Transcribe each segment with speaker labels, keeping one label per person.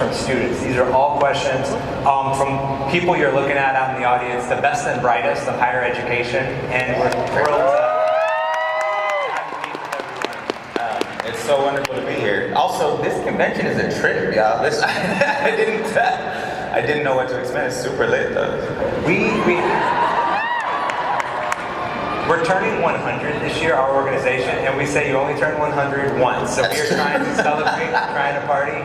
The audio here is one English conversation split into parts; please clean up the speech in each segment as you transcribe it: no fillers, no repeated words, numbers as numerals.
Speaker 1: from students. These are all questions from people you're looking at out in the audience, the best and brightest of higher education, and we're thrilled to have you meet with everyone.
Speaker 2: It's so wonderful to be here. Also, this convention is a trip, y'all. I didn't know what to expect. It's super lit, though.
Speaker 1: We're turning 100 this year, our organization, and we say you only turn 100 once. So we're trying to celebrate, trying to party.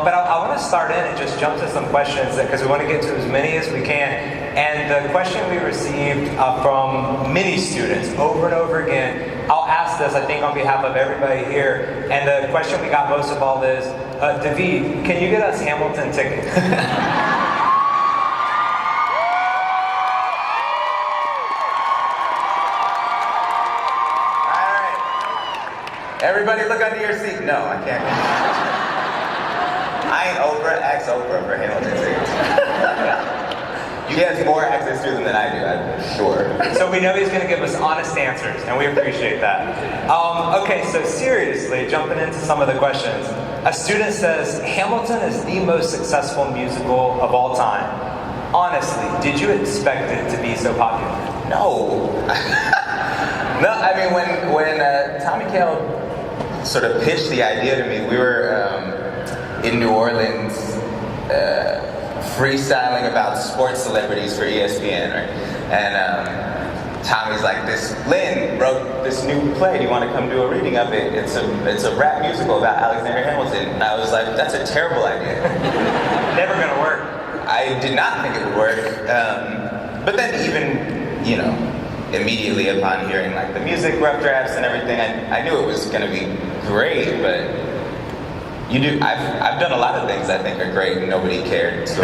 Speaker 1: But I want to start in and just jump to some questions because we want to get to as many as we can. And the question we received from many students over and over again, I'll ask this, I think, on behalf of everybody here. And the question we got most of all is, David, can you get us Hamilton tickets?
Speaker 2: Everybody look under your seat. No, I can't. I ain't Oprah. Ask Oprah for Hamilton tickets. He has more access to them than I do, I'm sure.
Speaker 1: So we know he's going to give us honest answers, and we appreciate that. Okay, so seriously, jumping into some of the questions. A student says, Hamilton is the most successful musical of all time. Honestly, did you expect it to be so popular?
Speaker 2: No. No, I mean, when Tommy Kail sort of pitched the idea to me, we were in New Orleans freestyling about sports celebrities for ESPN, right? And Tommy's like, Lynn wrote this new play, do you want to come do a reading of it? It's a rap musical about Alexander Hamilton. And I was like, that's a terrible idea.
Speaker 1: Never gonna work.
Speaker 2: I did not think it would work. But then even, you know, immediately upon hearing like the music, rough drafts and everything, I knew it was gonna be great, but I've done a lot of things I think are great and nobody cared, so.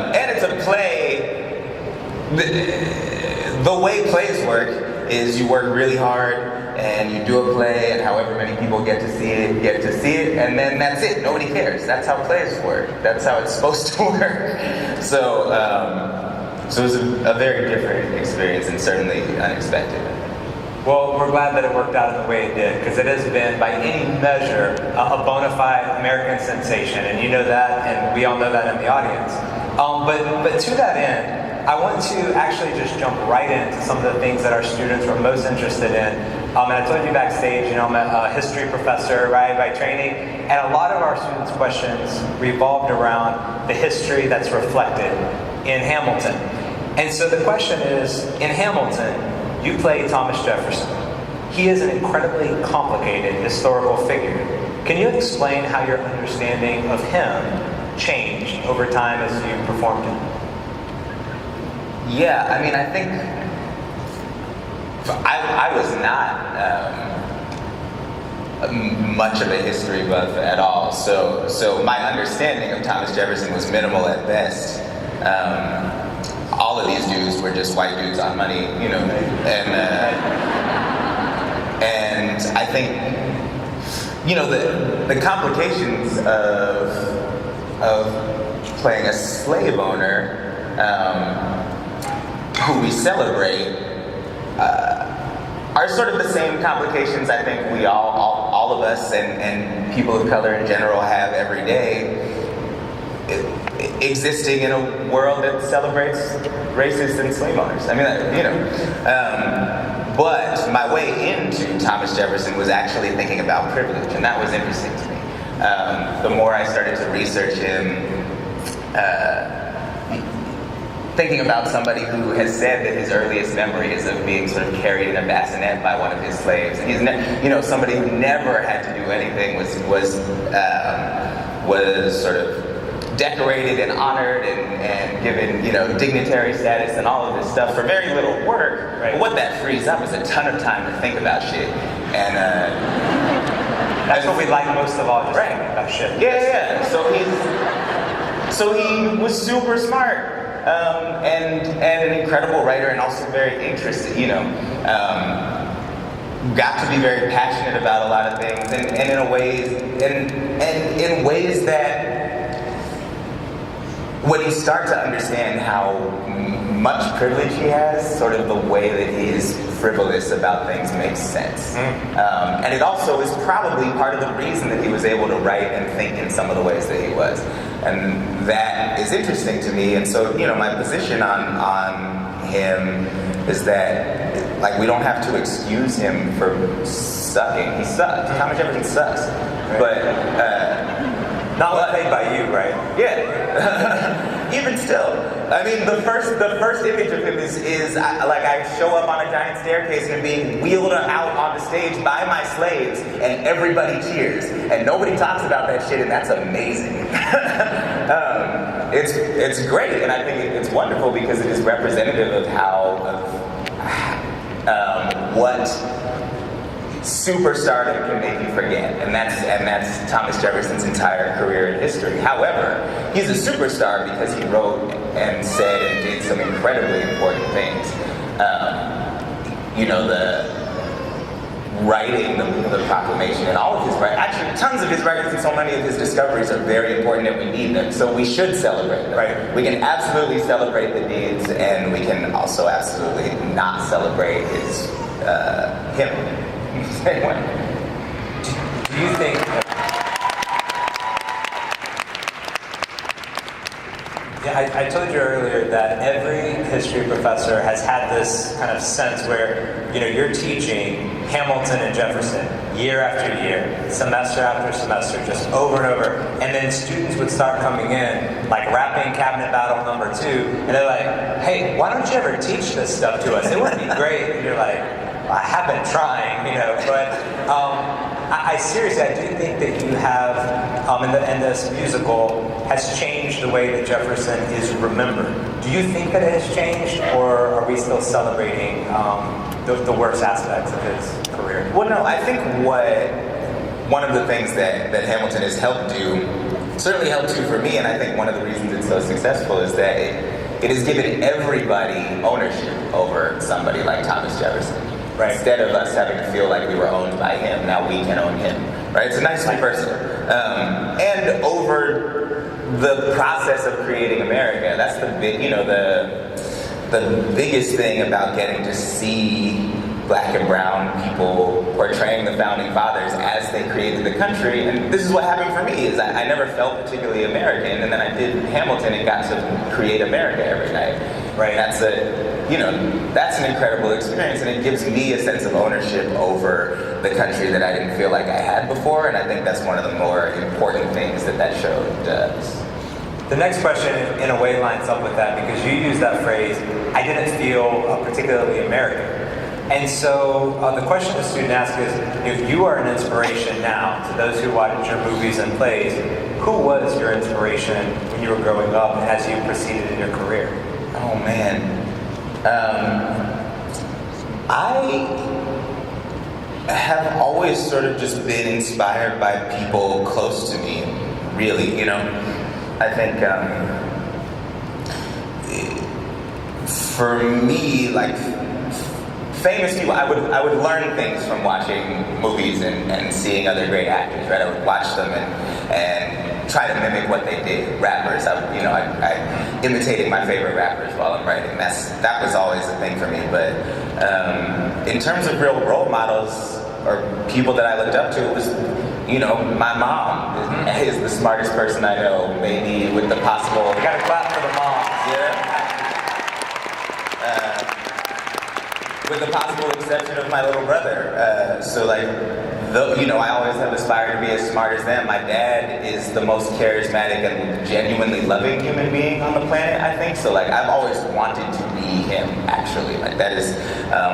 Speaker 2: And it's a play, the way plays work is you work really hard and you do a play and however many people get to see it, and then that's it, nobody cares. That's how plays work, that's how it's supposed to work. So it was a very different experience and certainly unexpected.
Speaker 1: Well, we're glad that it worked out in the way it did, because it has been, by any measure, a bona fide American sensation, and you know that, and we all know that in the audience. But to that end, I want to actually just jump right into some of the things that our students were most interested in. And I told you backstage, you know, I'm a history professor, right, by training, and a lot of our students' questions revolved around the history that's reflected in Hamilton. And so the question is, in Hamilton, you play Thomas Jefferson. He is an incredibly complicated historical figure. Can you explain how your understanding of him changed over time as you performed him?
Speaker 2: Yeah, I mean, I think I was not much of a history buff at all, so my understanding of Thomas Jefferson was minimal at best. All of these dudes were just white dudes on money, you know, and I think, you know, the complications of playing a slave owner who we celebrate are sort of the same complications I think we all of us and people of color in general have every day. Existing in a world that celebrates racists and slave owners. I mean, you know. But my way into Thomas Jefferson was actually thinking about privilege, and that was interesting to me. The more I started to research him, thinking about somebody who has said that his earliest memory is of being sort of carried in a bassinet by one of his slaves. And he's, you know, somebody who never had to do anything was sort of decorated and honored and given, you know, dignitary status and all of this stuff for very little work. Right. But what that frees up is a ton of time to think about shit. And
Speaker 1: that's what we like most of all, just
Speaker 2: right.
Speaker 1: Thinking about shit.
Speaker 2: Yeah. So he was super smart. And an incredible writer and also very interested, you know. Got to be very passionate about a lot of things and in ways that when you start to understand how much privilege he has, sort of the way that he is frivolous about things makes sense. And it also is probably part of the reason that he was able to write and think in some of the ways that he was. And that is interesting to me. And so, my position on him is that, like, we don't have to excuse him for sucking. He sucks. Thomas Jefferson sucks. But,
Speaker 1: not well played by you, right?
Speaker 2: Yeah. Even still. I mean, the first image of him is I show up on a giant staircase and being wheeled out on the stage by my slaves, and everybody cheers. And nobody talks about that shit, and that's amazing. It's great, and I think it's wonderful because it is representative of what superstardom can make you forget, and that's Thomas Jefferson's entire career and history. However, he's a superstar because he wrote and said and did some incredibly important things. The writing the proclamation and all of his writings, actually tons of his writings and so many of his discoveries are very important and we need them, so we should celebrate them.
Speaker 1: Right.
Speaker 2: We can absolutely celebrate the deeds, and we can also absolutely not celebrate him. Same way.
Speaker 1: Do you think? Yeah, I told you earlier that every history professor has had this kind of sense where, you're teaching Hamilton and Jefferson year after year, semester after semester, just over and over, and then students would start coming in, like rapping Cabinet Battle number 2, and they're like, hey, why don't you ever teach this stuff to us? It would be great. And you're like, I have been trying, but I seriously, I do think that you have, and this musical has changed the way that Jefferson is remembered. Do you think that it has changed, or are we still celebrating the worst aspects of his career?
Speaker 2: Well, no, I think one of the things that Hamilton has helped do, certainly helped do for me, and I think one of the reasons it's so successful is that it has given everybody ownership over somebody like Thomas Jefferson.
Speaker 1: Right.
Speaker 2: Instead of us having to feel like we were owned by him, now we can own him. Right? It's a nice reversal. And over the process of creating America, that's the big, the biggest thing about getting to see black and brown people portraying the founding fathers as they created the country. And this is what happened for me, is I never felt particularly American, and then I did Hamilton and got to create America every night.
Speaker 1: Right.
Speaker 2: That's that's an incredible experience, and it gives me a sense of ownership over the country that I didn't feel like I had before, and I think that's one of the more important things that show does.
Speaker 1: The next question, in a way, lines up with that, because you used that phrase, I didn't feel particularly American. And so the question the student asks is, if you are an inspiration now to those who watch your movies and plays, who was your inspiration when you were growing up as you proceeded in your career?
Speaker 2: Oh man. I have always sort of just been inspired by people close to me, really, I think for me, like, famous people, I would learn things from watching movies and seeing other great actors, right? I would watch them and try to mimic what they did. Rappers, I imitated my favorite rappers while I'm writing. That was always a thing for me. But in terms of real role models or people that I looked up to, it was, my mom is the smartest person I know. Maybe with the possible.
Speaker 1: We gotta clap for the moms.
Speaker 2: Yeah. With the possible exception of my little brother. I always have aspired to be as smart as them. My dad is the most charismatic and genuinely loving human being on the planet, I think. So, I've always wanted to be him, actually. That is,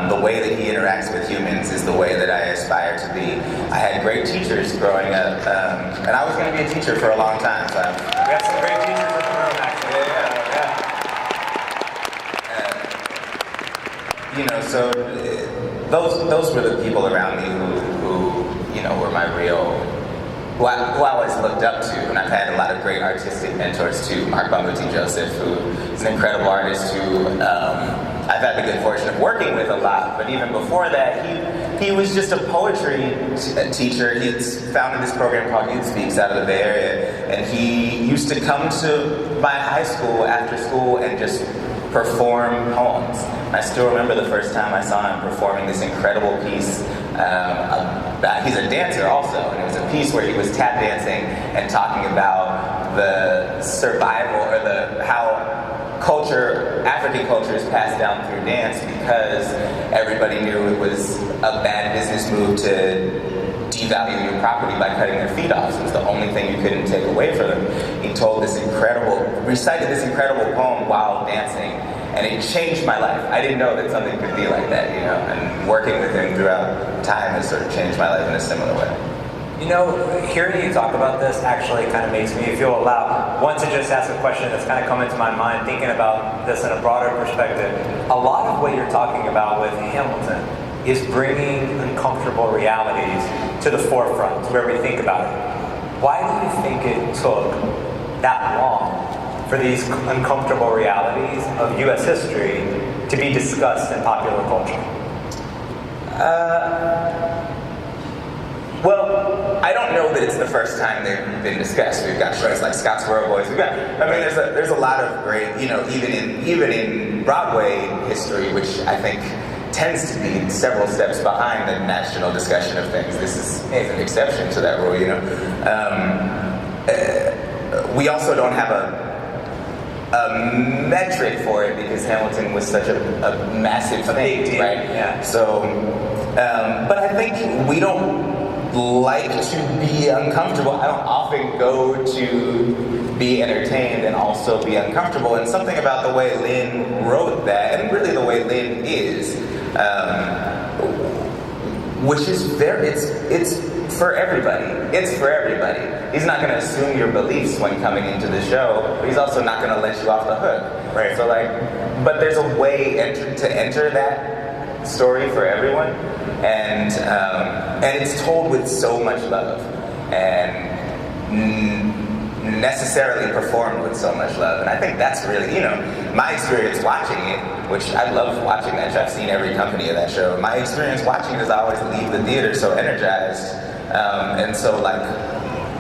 Speaker 2: the way that he interacts with humans is the way that I aspire to be. I had great teachers growing up, and I was going to be a teacher for a long time. So
Speaker 1: we have some great teachers in the room, actually. Yeah.
Speaker 2: So those were the people around me who were my who I always looked up to, and I've had a lot of great artistic mentors too. Mark Bumblety Joseph, who is an incredible artist who I've had the good fortune of working with a lot, but even before that, he was just a poetry teacher. He's founded this program called Youth Speaks out of the Bay Area, and he used to come to my high school after school and just perform poems. I still remember the first time I saw him performing this incredible piece. He's a dancer also, and it was a piece where he was tap dancing and talking about the survival or how African culture is passed down through dance, because everybody knew it was a bad business move to devalue your property by cutting their feet off. It was the only thing you couldn't take away from them. He recited this incredible poem while dancing, and it changed my life. I didn't know that something could be like that, and working with him throughout time has sort of changed my life in a similar way.
Speaker 1: Hearing you talk about this actually kind of makes me feel allowed, one, to just ask a question that's kind of come into my mind, thinking about this in a broader perspective. A lot of what you're talking about with Hamilton is bringing uncomfortable realities to the forefront, where we think about it. Why do you think it took that long for these uncomfortable realities of U.S. history to be discussed in popular culture?
Speaker 2: Well, I don't know that it's the first time they've been discussed. We've got shows like Scott's Royal Boys. There's a lot of great, even in Broadway history, which I think tends to be several steps behind the national discussion of things. This is an exception to that rule, we also don't have a metric for it, because Hamilton was such a massive thing, right?
Speaker 1: Yeah.
Speaker 2: So, but I think we don't like to be uncomfortable. I don't often go to be entertained and also be uncomfortable. And something about the way Lin wrote that, and really the way Lin is, which is it's for everybody. It's for everybody. He's not going to assume your beliefs when coming into the show, but he's also not going to let you off the hook.
Speaker 1: Right.
Speaker 2: So but there's a way to enter that story for everyone, and it's told with so much love, and necessarily performed with so much love. And I think that's really, my experience watching it, which I love watching that show. I've seen every company of that show. My experience watching it is I always leave the theater so energized, and so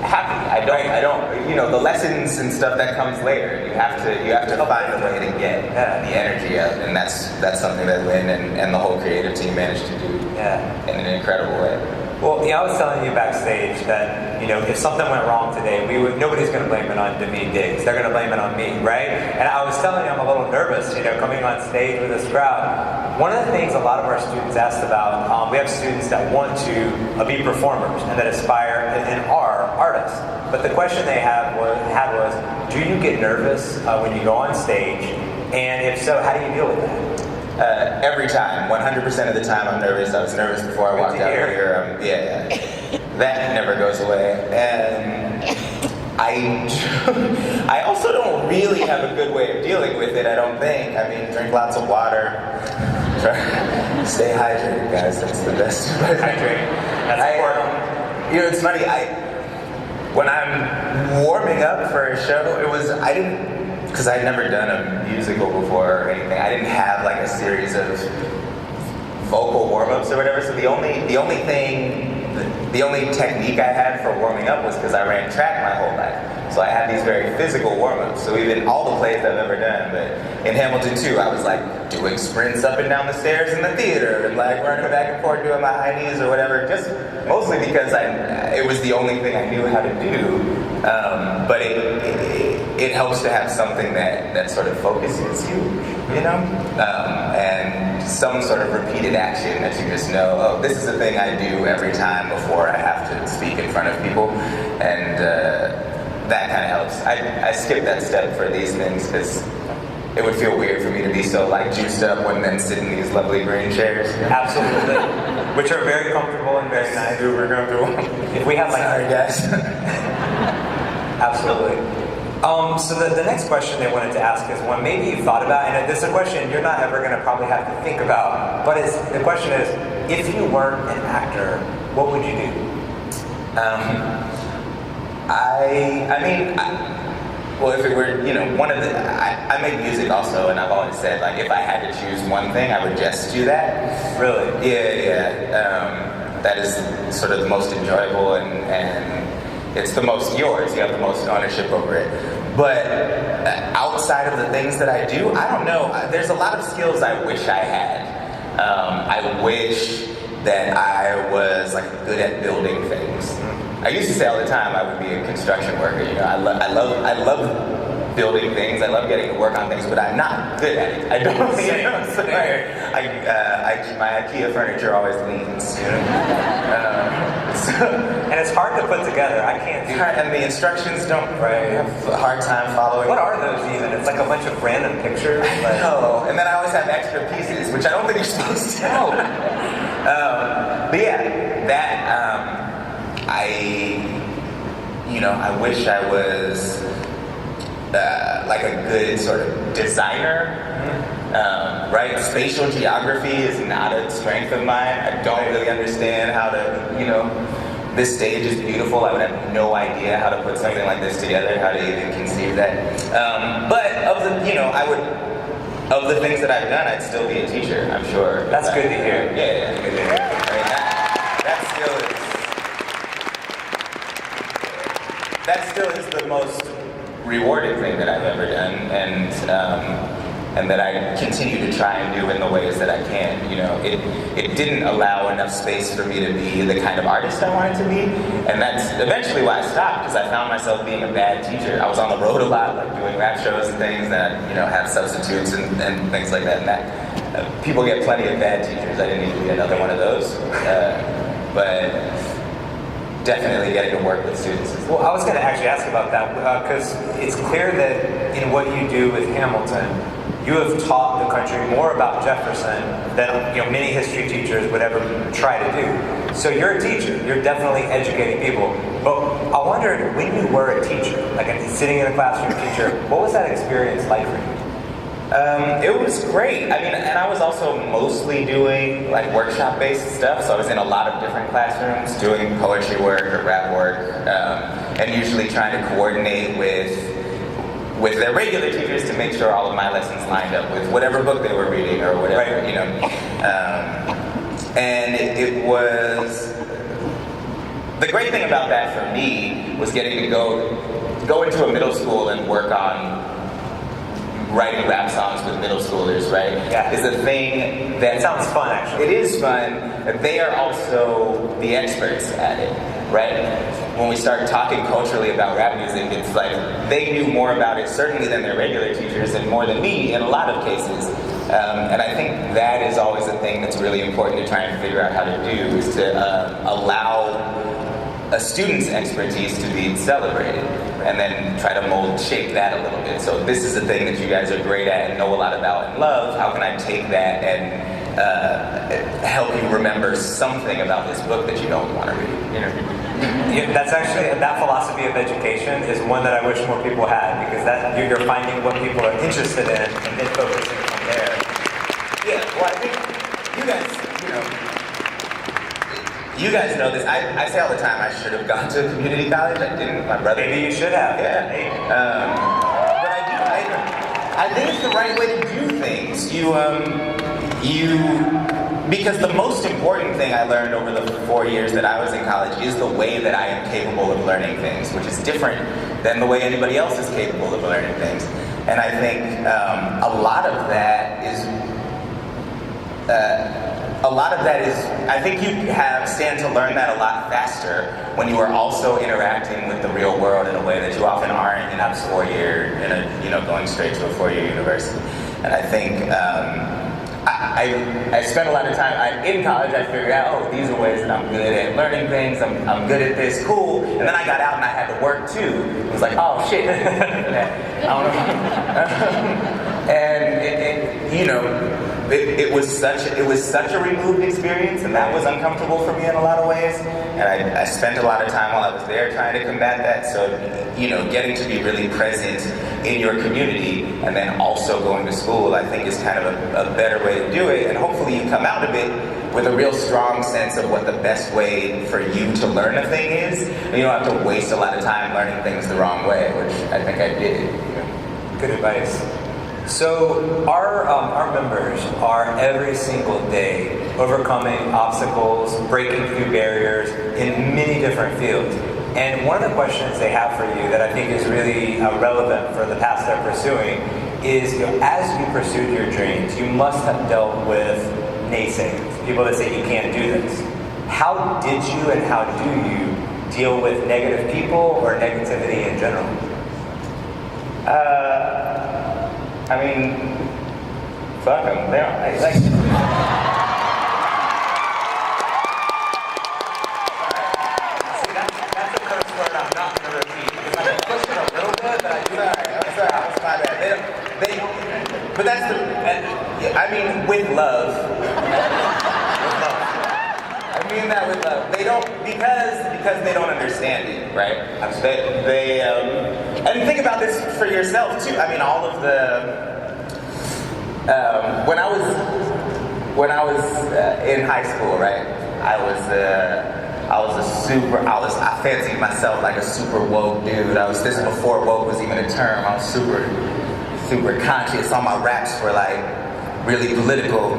Speaker 2: happy. I don't, the lessons and stuff that comes later. You have to find a way to get the energy out, and that's something that Lin and the whole creative team managed to do in an incredible way.
Speaker 1: Well, I was telling you backstage that, if something went wrong today, nobody's going to blame it on David Diggs. They're going to blame it on me, right? And I was telling you, I'm a little nervous, coming on stage with this crowd. One of the things a lot of our students asked about, we have students that want to be performers and that aspire and are artists. But the question they had was, do you get nervous when you go on stage? And if so, how do you deal with that?
Speaker 2: Every time, 100% of the time I'm nervous. I was nervous before I walked out here. That never goes away. And I also don't really have a good way of dealing with it, I don't think. Drink lots of water. Stay hydrated, guys. That's the best.
Speaker 1: Hydrate. That's important.
Speaker 2: It's funny, when I'm warming up for a show, because I'd never done a musical before or anything, I didn't have a series of vocal warm-ups or whatever, so the only technique I had for warming up was because I ran track my whole life. So I had these very physical warm-ups. So even all the plays I've ever done, but in Hamilton too, I was doing sprints up and down the stairs in the theater and running back and forth doing my high knees or whatever, just mostly because it was the only thing I knew how to do. But it helps to have something that sort of focuses you, and some sort of repeated action that you just know, oh, this is the thing I do every time before I have to speak in front of people, and that kind of helps. I skip that step for these things because it would feel weird for me to be so juiced up and then sit in these lovely green chairs.
Speaker 1: Absolutely. Which are very comfortable and very nice.
Speaker 2: Super comfortable.
Speaker 1: If we have
Speaker 2: sorry guys.
Speaker 1: Absolutely. So the next question they wanted to ask is one maybe you thought about, and this is a question you're not ever going to probably have to think about, but the question is, if you weren't an actor, what would you do?
Speaker 2: Well, if it were, one of the, I make music also, and I've always said, like, if I had to choose one thing, I would just do that.
Speaker 1: Really?
Speaker 2: Yeah. That is sort of the most enjoyable, and it's the most yours. You have the most ownership over it. But outside of the things that I do, I don't know. There's a lot of skills I wish I had. I wish that I was like good at building things. I used to say all the time I would be a construction worker. I love building things. I love getting to work on things, but I'm not good at it. I don't. My IKEA furniture always leans.
Speaker 1: And it's hard to put together. I can't do that.
Speaker 2: And the instructions don't. Right. I have a hard time following.
Speaker 1: What are those even? It's like a bunch of random pictures. Like,
Speaker 2: no. And then I always have extra pieces, which I don't think you're supposed to know. But yeah, that. I wish I was like a good sort of designer, right? Spatial geography is not a strength of mine. I don't really understand how to, this stage is beautiful. I would have no idea how to put something like this together, how to even conceive that. But of the things that I've done, I'd still be a teacher, I'm sure.
Speaker 1: That's good to hear.
Speaker 2: Yeah, good to hear. I mean, that still is the most rewarding thing that I've ever done, and that I continue to try and do in the ways that I can. It didn't allow enough space for me to be the kind of artist I wanted to be, and that's eventually why I stopped, because I found myself being a bad teacher. I was on the road a lot, like doing rap shows and things, and I'd, have substitutes and things like that. And that people get plenty of bad teachers. I didn't need to be another one of those, but. Definitely getting to work with students.
Speaker 1: Well, I was going to actually ask about that because it's clear that in what you do with Hamilton, you have taught the country more about Jefferson than many history teachers would ever try to do. So you're a teacher. You're definitely educating people. But I wondered, when you were a teacher, like sitting in a classroom teacher, what was that experience like for you?
Speaker 2: It was great. I mean, and I was also mostly doing like workshop-based stuff, so I was in a lot of different classrooms doing poetry work or rap work, and usually trying to coordinate with their regular teachers to make sure all of my lessons lined up with whatever book they were reading or whatever, and it was the great thing about that for me was getting to go into a middle school and work on writing rap songs with middle schoolers, right?
Speaker 1: Yeah.
Speaker 2: Is a thing that...
Speaker 1: It sounds fun, actually.
Speaker 2: It is fun. They are also the experts at it, right? When we start talking culturally about rap music, it's like they knew more about it, certainly than their regular teachers, and more than me in a lot of cases. And I think that is always a thing that's really important to try and figure out how to do, is to allow a student's expertise to be celebrated, and then try to shape that a little bit. So this is a thing that you guys are great at and know a lot about and love. How can I take that and help you remember something about this book that you don't want to read?
Speaker 1: Yeah, that's actually, that philosophy of education is one that I wish more people had, because that you're finding what people are interested in and then focusing from there.
Speaker 2: Yeah, well, I think you guys know this. I say all the time I should have gone to a community college. I didn't. My brother.
Speaker 1: Maybe you should have.
Speaker 2: Yeah. But I think it's the right way to do things. Because the most important thing I learned over the 4 years that I was in college is the way that I am capable of learning things, which is different than the way anybody else is capable of learning things. And I think a lot of that is. I think you stand to learn that a lot faster when you are also interacting with the real world in a way that you often aren't in a 4-year, going straight to a 4-year university. And I think I spent a lot of time in college. I figured out, these are ways that I'm good at learning things. I'm good at this, cool. And then I got out and I had to work too. It was like, oh shit, I don't know. And it was such a removed experience, and that was uncomfortable for me in a lot of ways. And I spent a lot of time while I was there trying to combat that. So, getting to be really present in your community and then also going to school, I think is kind of a better way to do it. And hopefully you come out of it with a real strong sense of what the best way for you to learn a thing is. And you don't have to waste a lot of time learning things the wrong way, which I think I did.
Speaker 1: Good advice. So our members are every single day overcoming obstacles, breaking through barriers in many different fields. And one of the questions they have for you that I think is really relevant for the path they're pursuing is, as you pursued your dreams, you must have dealt with naysayers, people that say you can't do this. How did you and how do you deal with negative people or negativity in general?
Speaker 2: I mean, fuck them. They don't, like.
Speaker 1: See, that's a curse word I'm not going to repeat. Because I'm pushing a little bit, but I do.
Speaker 2: I'm sorry. That's my bad. But that's the. I mean, with love. I mean that with love. They don't, because they don't understand it, right? They and think about this for yourself too. I mean, all of the when I was in high school, right? I fancied myself like a super woke dude. This is before woke was even a term. I was super conscious. All my raps were like really political,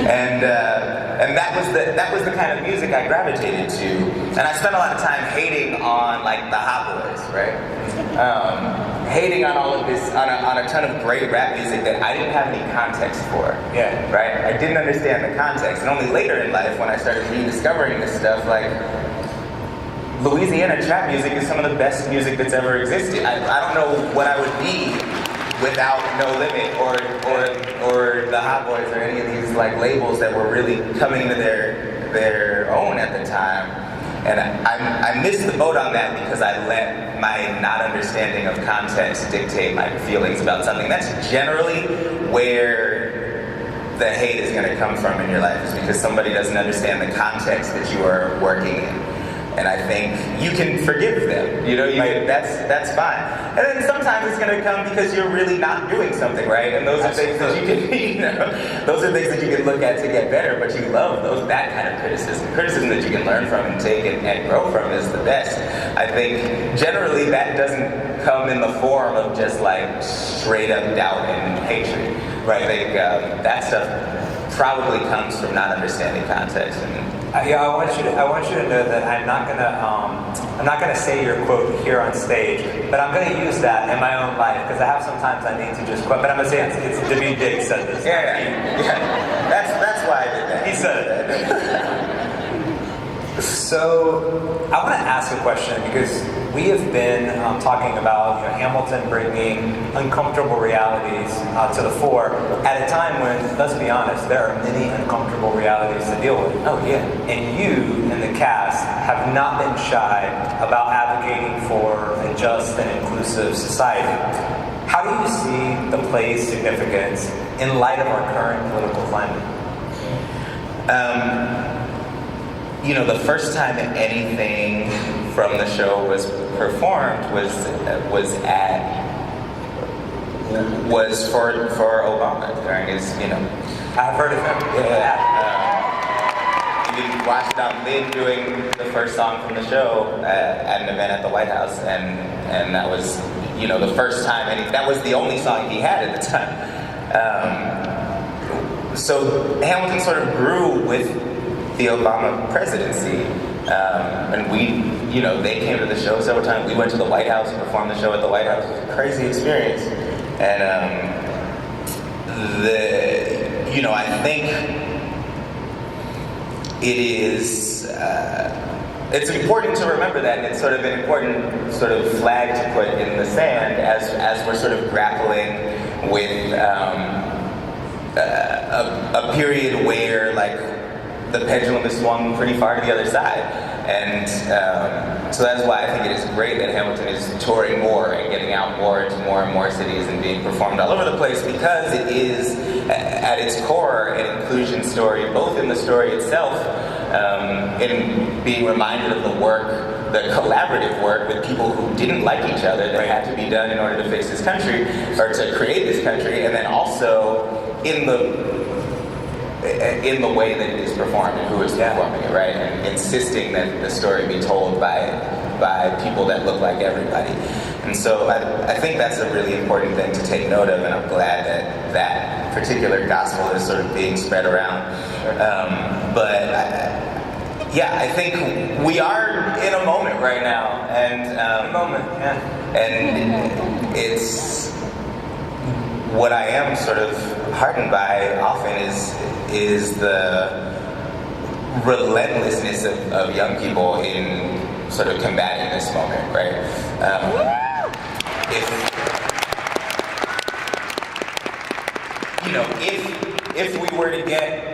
Speaker 2: and that was the kind of music I gravitated to. And I spent a lot of time hating on like the Hot Boys, right? Hating on all of this, on a ton of great rap music that I didn't have any context for.
Speaker 1: Yeah.
Speaker 2: Right? I didn't understand the context, and only later in life when I started rediscovering this stuff, like Louisiana trap music is some of the best music that's ever existed. I don't know what I would be without No Limit or the Hot Boys or any of these like labels that were really coming to their own at the time. And I missed the boat on that because I let my not understanding of context dictate my feelings about something. That's generally where the hate is going to come from in your life, is because somebody doesn't understand the context that you are working in. And I think you can forgive them, that's fine. And then sometimes it's going to come because you're really not doing something right, and those are things that you can, those are things that you can look at to get better. But you love that kind of criticism that you can learn from and take and grow from is the best. I think generally that doesn't come in the form of just like straight up doubt and hatred. Right? I think that stuff probably comes from not understanding context.
Speaker 1: I want you to know that I'm not gonna say your quote here on stage, but I'm gonna use that in my own life because I have sometimes I need to just quote. But I'm gonna say it's W. Diggs said this.
Speaker 2: Yeah. That's why I did that.
Speaker 1: He said it. So I want to ask a question because we have been talking about Hamilton bringing uncomfortable realities to the fore at a time when, let's be honest, there are many uncomfortable realities to deal with.
Speaker 2: Oh yeah.
Speaker 1: And you and the cast have not been shy about advocating for a just and inclusive society. How do you see the play's significance in light of our current political climate?
Speaker 2: The first time anything from the show was performed was for Obama during his,
Speaker 1: I've heard of him.
Speaker 2: You can watch Don Lynn doing the first song from the show at an event at the White House, and that was, the first time, and that was the only song he had at the time. So Hamilton sort of grew with the Obama presidency, and they came to the show several times. We went to the White House and performed the show at the White House. It was a crazy experience, and I think it is. It's important to remember that, and it's sort of an important sort of flag to put in the sand as we're sort of grappling with a period where like the pendulum is swung pretty far to the other side. And so that's why I think it is great that Hamilton is touring more and getting out more into more and more cities and being performed all over the place, because it is, at its core, an inclusion story, both in the story itself, in being reminded of the work, the collaborative work with people who didn't like each other that had to be done in order to fix this country, or to create this country, and then also in the way that it is performed and who is performing it, right? And insisting that the story be told by people that look like everybody. And so I think that's a really important thing to take note of, and I'm glad that that particular gospel is sort of being spread around. I think we are in a moment right now, and and it's what I am sort of heartened by often is the relentlessness of young people in sort of combating this moment, right? If we were to get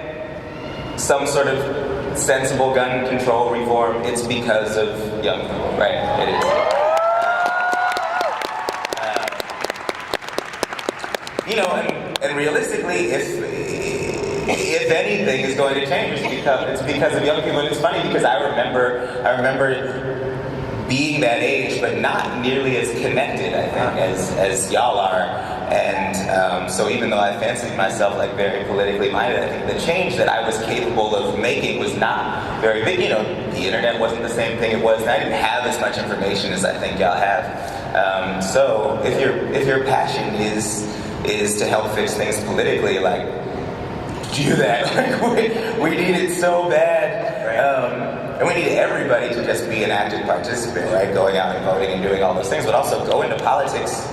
Speaker 2: some sort of sensible gun control reform, it's because of young people, right? It is. And realistically, if anything is going to change, it's because of young people. And it's funny because I remember being that age, but not nearly as connected, I think, as y'all are. And so even though I fancied myself like very politically minded, I think the change that I was capable of making was not very big. The internet wasn't the same thing it was, and I didn't have as much information as I think y'all have. So if your passion is to help fix things politically, like, do that. Like, we need it so bad. And we need everybody to just be an active participant, right? Going out and voting and doing all those things, but also go into politics.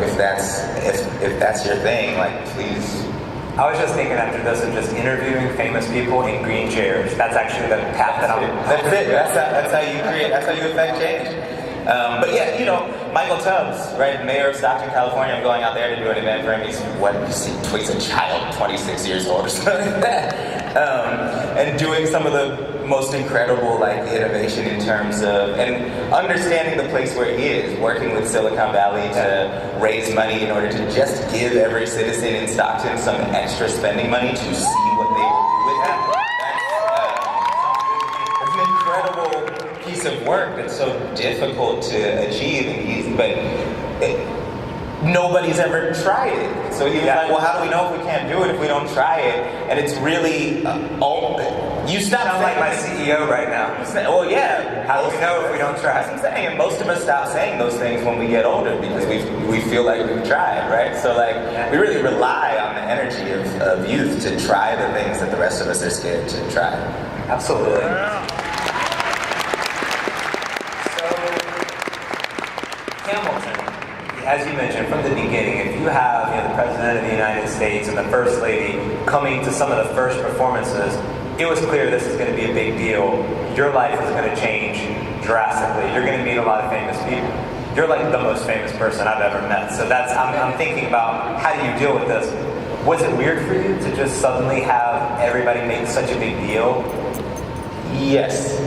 Speaker 2: If that's your thing, like, please.
Speaker 1: I was just thinking after this of just interviewing famous people in green chairs. That's actually the path that I'm.
Speaker 2: That's it. That's how you create. That's how you affect change. Michael Tubbs, right, mayor of Stockton, California. I'm going out there to do an event for him. He tweets a child, 26 years old or something like that, and doing some of the most incredible innovation in terms of and understanding the place where he is, working with Silicon Valley to raise money in order to just give every citizen in Stockton some extra spending money to see what they will do with it. That's an incredible piece of work that's so difficult to achieve, but nobody's ever tried it. So he was like, well, how do we know if we can't do it if we don't try it? And it's really you sound
Speaker 1: like my CEO right now.
Speaker 2: Well, yeah.
Speaker 1: How do we know if we don't try?
Speaker 2: That's what I'm saying. And most of us stop saying those things when we get older because we feel like we've tried, right? So we really rely on the energy of youth to try the things that the rest of us are scared to try.
Speaker 1: Absolutely. Hamilton, as you mentioned from the beginning, if you have the President of the United States and the First Lady coming to some of the first performances, it was clear this is going to be a big deal. Your life is going to change drastically. You're going to meet a lot of famous people. You're like the most famous person I've ever met. So I'm thinking about how do you deal with this? Was it weird for you to just suddenly have everybody make such a big deal?
Speaker 2: Yes.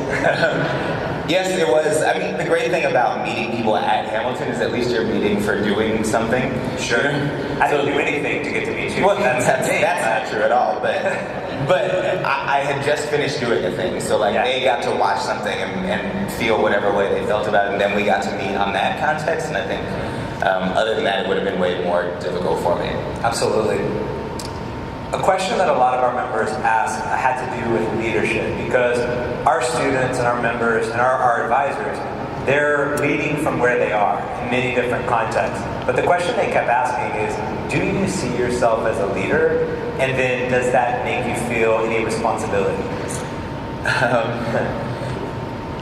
Speaker 2: Yes, it was. I mean, the great thing about meeting people at Hamilton is at least you're meeting for doing something.
Speaker 1: Sure. I didn't do anything to get to meet you.
Speaker 2: Well, that's not true at all. But I had just finished doing a thing, so they got to watch something and feel whatever way they felt about it, and then we got to meet on that context. And I think other than that, it would have been way more difficult for me.
Speaker 1: Absolutely. A question that a lot of our members ask had to do with leadership, because our students and our members and our advisors, they're leading from where they are in many different contexts. But the question they kept asking is, do you see yourself as a leader? And then does that make you feel any responsibility?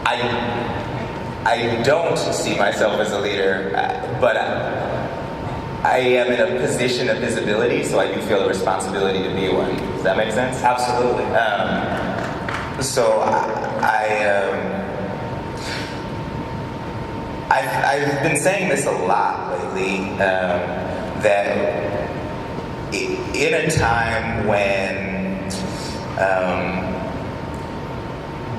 Speaker 2: I don't see myself as a leader, but I am in a position of visibility, so I do feel a responsibility to be one. Does that make sense?
Speaker 1: Absolutely.
Speaker 2: I've been saying this a lot lately, that in a time when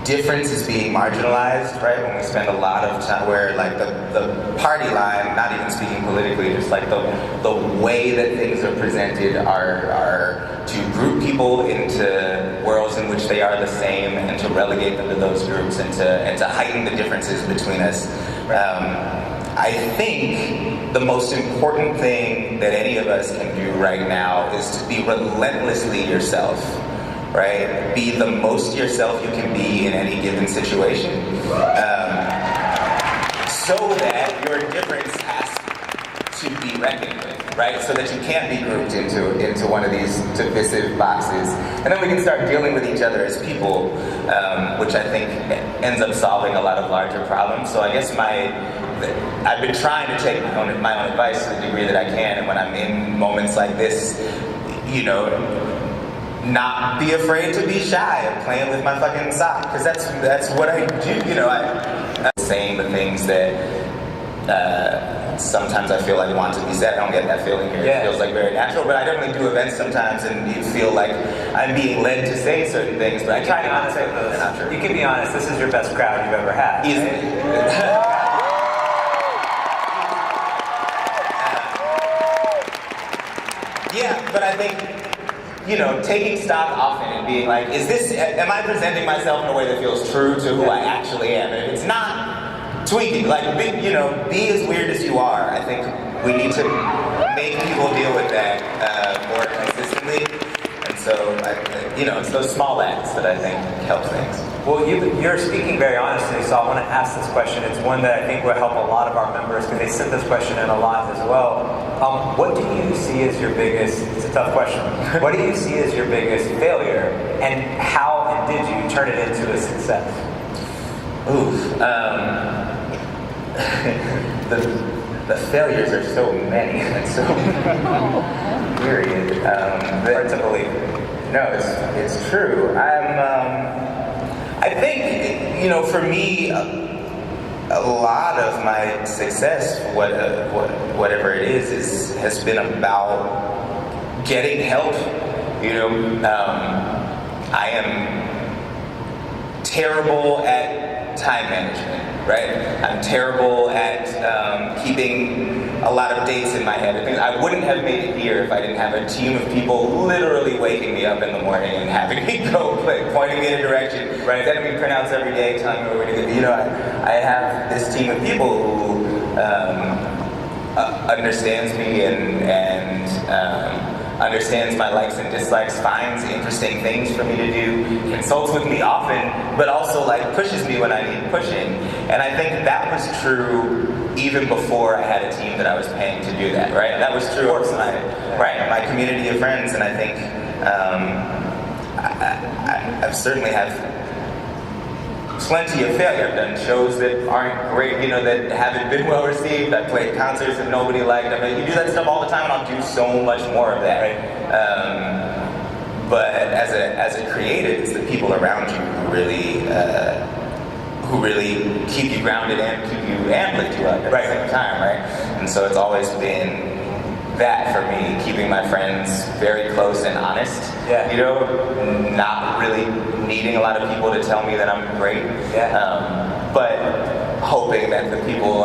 Speaker 2: difference is being marginalized, right? When we spend a lot of time where like the party line, not even speaking politically, just like the way that things are presented are to group people into worlds in which they are the same and to relegate them to those groups and to heighten the differences between us. I think the most important thing that any of us can do right now is to be relentlessly yourself. Right? Be the most yourself you can be in any given situation, so that your difference has to be reckoned with, right? So that you can't be grouped into one of these divisive boxes. And then we can start dealing with each other as people, which I think ends up solving a lot of larger problems. So I guess I've been trying to take my own advice to the degree that I can, and when I'm in moments like this, you know, not be afraid to be shy of playing with my fucking sock, because that's what I do. You know, I'm saying the things that sometimes I feel like want to be said. I don't get that feeling here. Yeah. It feels like very natural, but I definitely do events sometimes, and you feel like I'm being led to say certain things. But I try not to say those. Not true.
Speaker 1: You can be honest. This is your best crowd you've ever had.
Speaker 2: Easily.
Speaker 1: Right?
Speaker 2: Yeah, but I think, you know, taking stock often and being like, am I presenting myself in a way that feels true to who I actually am? And if it's not, tweaking, like, be as weird as you are. I think we need to make people deal with that more consistently. And so, it's those small acts that I think help things.
Speaker 1: Well, you're speaking very honestly, so I want to ask this question. It's one that I think will help a lot of our members, because they sent this question in a lot as well. What do you see as your biggest, it's a tough question, what do you see as your biggest failure, and how and did you turn it into a success?
Speaker 2: The failures are so many and so myriad.
Speaker 1: Hard to believe.
Speaker 2: No, it's true. I think, for me, a lot of my success, whatever it is, has been about getting help. I am terrible at time management, right? I'm terrible at keeping a lot of dates in my head. I wouldn't have made it here if I didn't have a team of people literally waking me up in the morning and having me go, pointing me in a direction, right? Sending me printouts every day, telling me where to go. I have this team of people who understands me and understands my likes and dislikes, finds interesting things for me to do, consults with me often, but also pushes me when I need pushing. And I think that was true even before I had a team that I was paying to do that, right? That was true of my community of friends, and I think I've certainly have plenty of failure. I've done shows that aren't great, that haven't been well received. I've played concerts that nobody liked. You do that stuff all the time, and I'll do so much more of that. Right? But as a creative, it's the people around you who really keep you grounded and lift you up at the same time, right? And so it's always been that for me, keeping my friends very close and honest. Yeah. Not really needing a lot of people to tell me that I'm great. Yeah. But hoping that the people who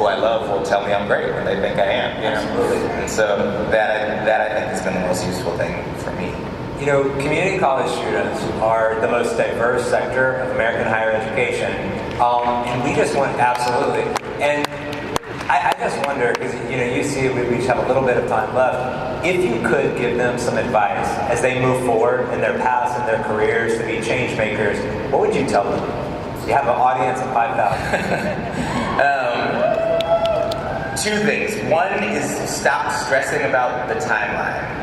Speaker 2: I love will tell me I'm great when they think I am.
Speaker 1: Absolutely.
Speaker 2: And so that I think has been the most useful thing for me.
Speaker 1: Community college students are the most diverse sector of American higher education, and we just want absolutely. And I just wonder, because you see we each have a little bit of time left, if you could give them some advice as they move forward in their paths and their careers to be change makers, what would you tell them? You have an audience of 5,000.
Speaker 2: Two things. One is stop stressing about the timeline.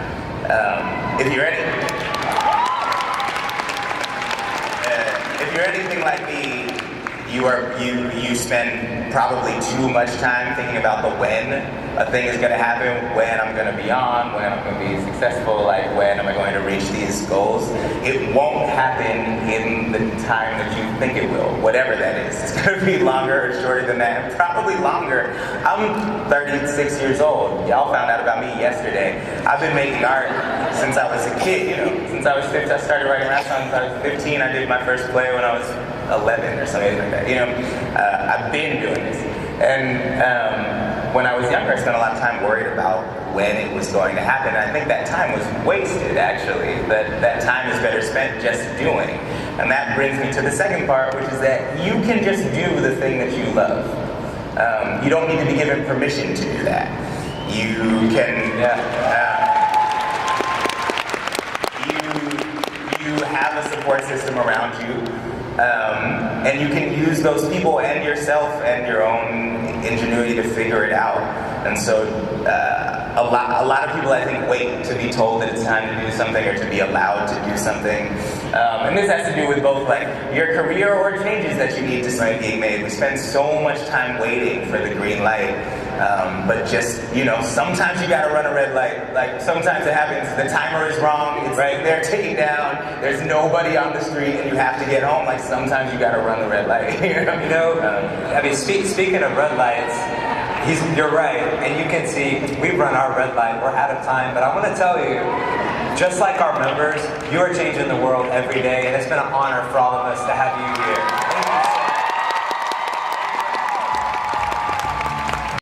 Speaker 2: If you're anything like me, you spend probably too much time thinking about the when a thing is going to happen, when I'm going to be on, when I'm going to be successful, like when am I going to reach these goals. It won't happen in the time that you think it will, whatever that is. It's going to be longer or shorter than that, and probably longer. I'm 36 years old. Y'all found out about me yesterday. I've been making art since I was a kid, you know. Since I was 15, I started writing rap songs. I was 15. I did my first play when I was 11 or something like that. You know, I've been doing this. And when I was younger, I spent a lot of time worried about when it was going to happen. And I think that time was wasted, actually. That time is better spent just doing. And that brings me to the second part, which is that you can just do the thing that you love. You don't need to be given permission to do that. You can, you have a support system around you, and you can use those people and yourself and your own ingenuity to figure it out. And so a lot of people, I think, wait to be told that it's time to do something or to be allowed to do something. And this has to do with both like your career or changes that you need to start being made. We spend so much time waiting for the green light. But just, you know, sometimes you gotta run a red light. Like, sometimes it happens, the timer is wrong, it's right there ticking down, there's nobody on the street, and you have to get home. Like, sometimes you gotta run the red light.
Speaker 1: You know, I mean, speaking of red lights, you're right, and you can see, we've run our red light, we're out of time, but I want to tell you, just like our members, you are changing the world every day, and it's been an honor for all of us to have you here.